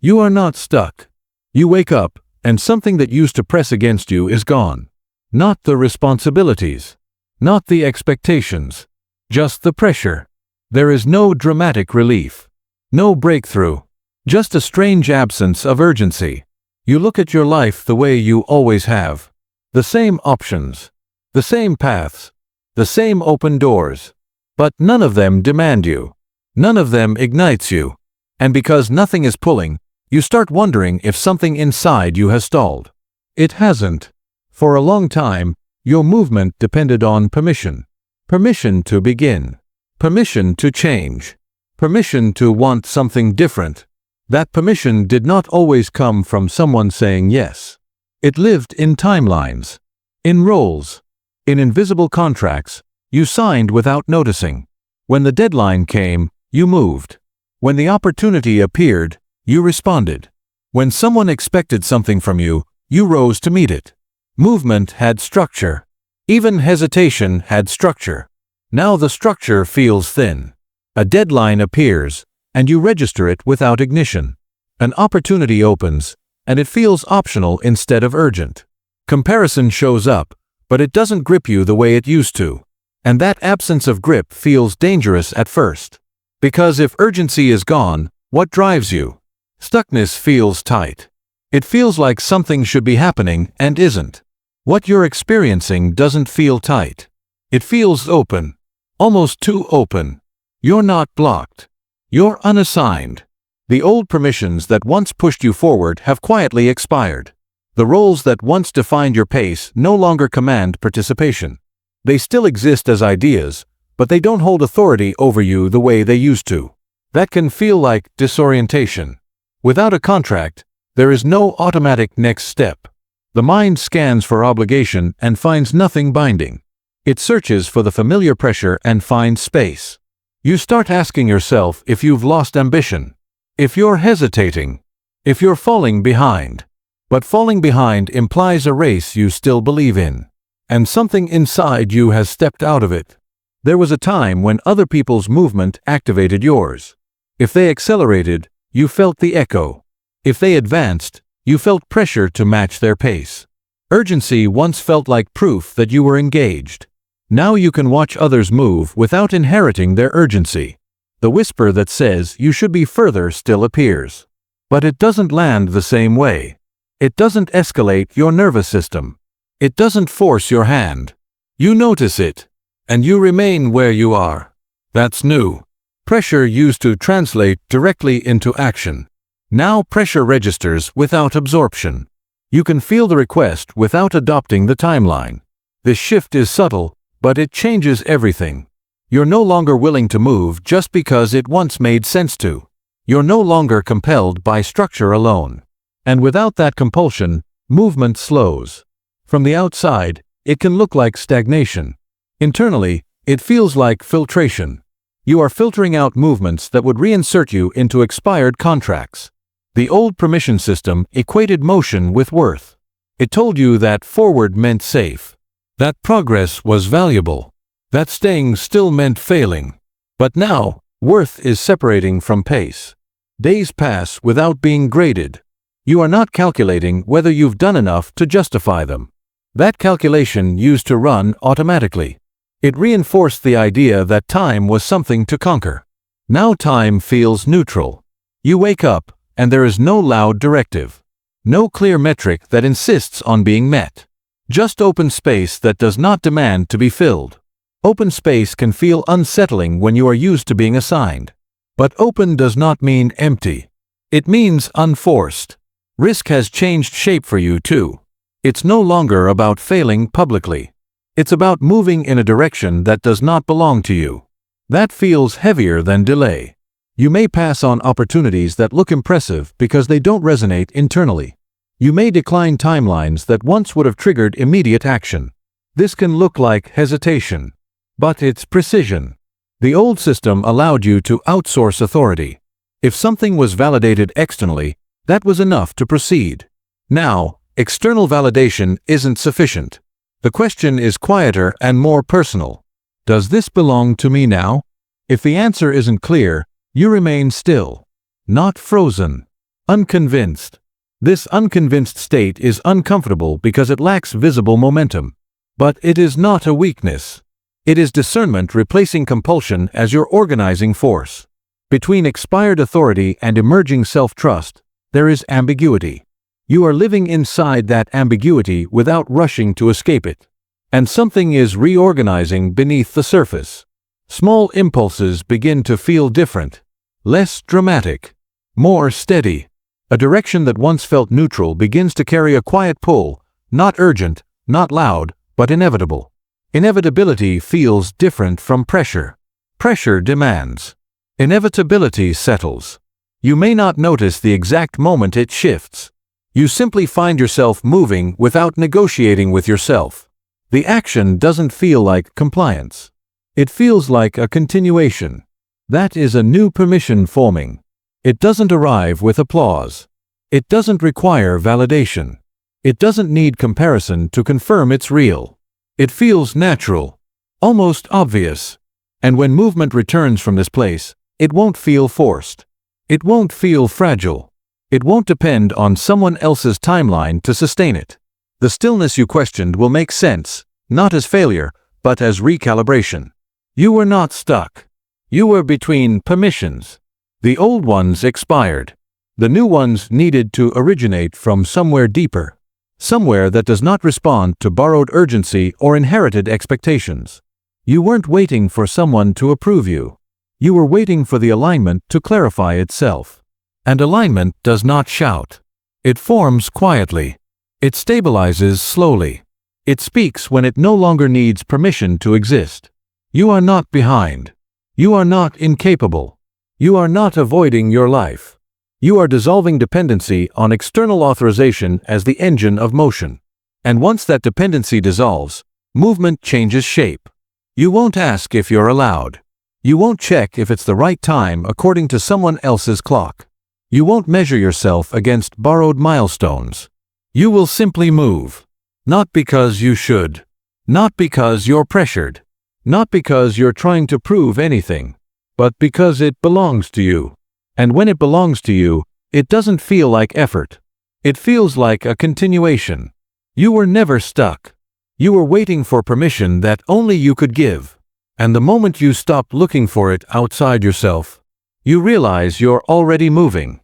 You are not stuck. You wake up, and something that used to press against you is gone. Not the responsibilities. Not the expectations. Just the pressure. There is no dramatic relief. No breakthrough. Just a strange absence of urgency. You look at your life the way you always have. The same options. The same paths. The same open doors. But none of them demand you. None of them ignites you. And because nothing is pulling, you start wondering if something inside you has stalled. It hasn't. For a long time, your movement depended on permission. Permission to begin. Permission to change. Permission to want something different. That permission did not always come from someone saying yes. It lived in timelines. In roles. In invisible contracts you signed without noticing. When the deadline came, you moved. When the opportunity appeared, you responded. When someone expected something from you, you rose to meet it. Movement had structure. Even hesitation had structure. Now the structure feels thin. A deadline appears, and you register it without ignition. An opportunity opens, and it feels optional instead of urgent. Comparison shows up, but it doesn't grip you the way it used to. And that absence of grip feels dangerous at first. Because if urgency is gone, what drives you? Stuckness feels tight. It feels like something should be happening and isn't. What you're experiencing doesn't feel tight. It feels open. Almost too open. You're not blocked. You're unassigned. The old permissions that once pushed you forward have quietly expired. The roles that once defined your pace no longer command participation. They still exist as ideas, but they don't hold authority over you the way they used to. That can feel like disorientation. Without a contract, there is no automatic next step. The mind scans for obligation and finds nothing binding. It searches for the familiar pressure and finds space. You start asking yourself if you've lost ambition, if you're hesitating, if you're falling behind. But falling behind implies a race you still believe in. And something inside you has stepped out of it. There was a time when other people's movement activated yours. If they accelerated, you felt the echo. If they advanced, you felt pressure to match their pace. Urgency once felt like proof that you were engaged. Now you can watch others move without inheriting their urgency. The whisper that says you should be further still appears. But it doesn't land the same way. It doesn't escalate your nervous system. It doesn't force your hand. You notice it, and you remain where you are. That's new. Pressure used to translate directly into action. Now pressure registers without absorption. You can feel the request without adopting the timeline. This shift is subtle, but it changes everything. You're no longer willing to move just because it once made sense to. You're no longer compelled by structure alone. And without that compulsion, movement slows. From the outside, it can look like stagnation. Internally, it feels like filtration. You are filtering out movements that would reinsert you into expired contracts. The old permission system equated motion with worth. It told you that forward meant safe, that progress was valuable, that staying still meant failing. But now, worth is separating from pace. Days pass without being graded. You are not calculating whether you've done enough to justify them. That calculation used to run automatically. It reinforced the idea that time was something to conquer. Now time feels neutral. You wake up, and there is no loud directive. No clear metric that insists on being met. Just open space that does not demand to be filled. Open space can feel unsettling when you are used to being assigned. But open does not mean empty. It means unforced. Risk has changed shape for you too. It's no longer about failing publicly. It's about moving in a direction that does not belong to you. That feels heavier than delay. You may pass on opportunities that look impressive because they don't resonate internally. You may decline timelines that once would have triggered immediate action. This can look like hesitation, but it's precision. The old system allowed you to outsource authority. If something was validated externally, that was enough to proceed. Now, external validation isn't sufficient. The question is quieter and more personal. Does this belong to me now? If the answer isn't clear, you remain still. Not frozen. Unconvinced. This unconvinced state is uncomfortable because it lacks visible momentum. But it is not a weakness. It is discernment replacing compulsion as your organizing force. Between expired authority and emerging self-trust, there is ambiguity. You are living inside that ambiguity without rushing to escape it. And something is reorganizing beneath the surface. Small impulses begin to feel different, less dramatic, more steady. A direction that once felt neutral begins to carry a quiet pull, not urgent, not loud, but inevitable. Inevitability feels different from pressure. Pressure demands. Inevitability settles. You may not notice the exact moment it shifts. You simply find yourself moving without negotiating with yourself. The action doesn't feel like compliance. It feels like a continuation. That is a new permission forming. It doesn't arrive with applause. It doesn't require validation. It doesn't need comparison to confirm it's real. It feels natural, almost obvious. And when movement returns from this place, it won't feel forced. It won't feel fragile. It won't depend on someone else's timeline to sustain it. The stillness you questioned will make sense, not as failure, but as recalibration. You were not stuck. You were between permissions. The old ones expired. The new ones needed to originate from somewhere deeper. Somewhere that does not respond to borrowed urgency or inherited expectations. You weren't waiting for someone to approve you. You were waiting for the alignment to clarify itself. And alignment does not shout. It forms quietly. It stabilizes slowly. It speaks when it no longer needs permission to exist. You are not behind. You are not incapable. You are not avoiding your life. You are dissolving dependency on external authorization as the engine of motion. And once that dependency dissolves, movement changes shape. You won't ask if you're allowed. You won't check if it's the right time according to someone else's clock. You won't measure yourself against borrowed milestones. You will simply move. Not because you should. Not because you're pressured. Not because you're trying to prove anything. But because it belongs to you. And when it belongs to you, it doesn't feel like effort. It feels like a continuation. You were never stuck. You were waiting for permission that only you could give. And the moment you stop looking for it outside yourself, you realize you're already moving.